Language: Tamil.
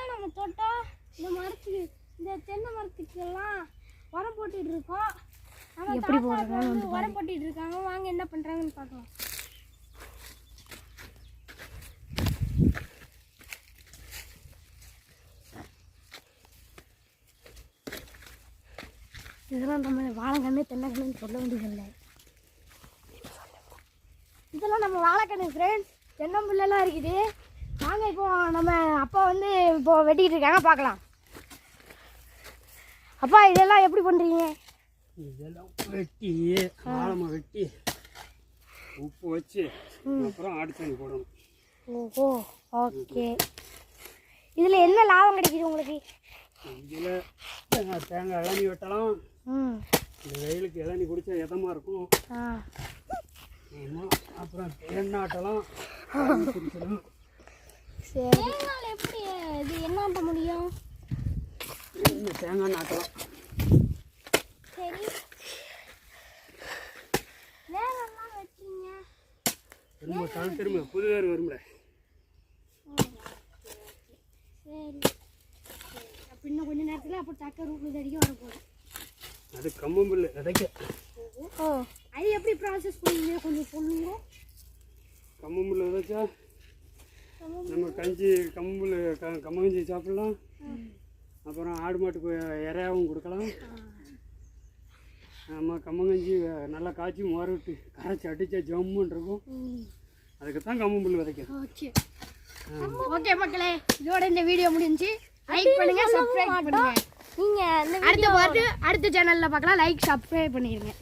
இதுதான் நம்ம தோட்டம். இந்த மரத்துக்கு இந்த தென்னை மரத்துக்கெல்லாம் உரம் போட்டுட்டு இருக்கோம். எப்படி போடுறாங்க உரம் போட்டுட்டு இருக்காங்க. வாங்க என்ன பண்றாங்கன்னு பார்க்கலாம். இதெல்லாம் நம்ம வாழைக்கண்ணு தென்னைக்கண்ணுன்னு சொல்ல வேண்டியதில்லை. இதெல்லாம் நம்ம வாழைக்கண்ணு ஃப்ரெண்ட்ஸ். தென்னம்பிள்ளைலாம் இருக்குது. வாங்க இப்போ நம்ம அப்பா வந்து இப்போ வெட்டிக்கிட்டு இருக்காங்க பார்க்கலாம். அப்பா இதெல்லாம் எப்படி பண்ணுறீங்க? இதெல்லாம் வெட்டி ஆழமாக வெட்டி உப்பு வச்சு அப்புறம் ஆடிச்சணி போடணும். ஓஹோ ஓகே. இதில் என்ன லாபம் கிடைக்குது உங்களுக்கு? இதில் தேங்காய் இளநி வெட்டலாம். இந்த வெயிலுக்கு இளநி குடித்தா இதமாக இருக்கும். அப்புறம் தேங்காட்டலாம் குடிக்கணும். சரி எப்படி இது என்ன ஆட்ட முடியும்? தேங்காய் நாட்டலாம். சரி வேறெல்லாம் வெட்டுறீங்க? திரும்ப புது வேறு வரும்ல. சரி அப்போ இன்னும் கொஞ்சம் நேரத்தில் அப்போ தக்க ரூட்டு அடிக்க வரப்போகுது. அது கம்பம்பில் விதைக்க. ஓ அது எப்படி ப்ராசஸ் பண்ணுவீங்க கொஞ்சம் சொல்லுங்க. கம்பம்பில் விதைச்சா நம்ம கஞ்சி கம்பங்கஞ்சி சாப்பிடலாம். அப்புறம் ஆடு மாட்டுக்கு இறையாவும் கொடுக்கலாம். நம்ம கம்பங்கஞ்சி நல்லா காய்ச்சி மோர விட்டு கரைச்சி அடித்தா ஜம்முன்னு இருக்கும். அதுக்கு தான் கம்பம்புல் விதைக்கும். ஓகே ஓகே மக்களே, இதோட இந்த வீடியோ முடிஞ்சு. லைக் பண்ணுங்க, சப்ஸ்கிரைப் பண்ணுங்க. நீங்க அடுத்த சேனல்ல பார்க்கலாம். லைக் சப்ஸ்கிரைப் பண்ணிடுங்க.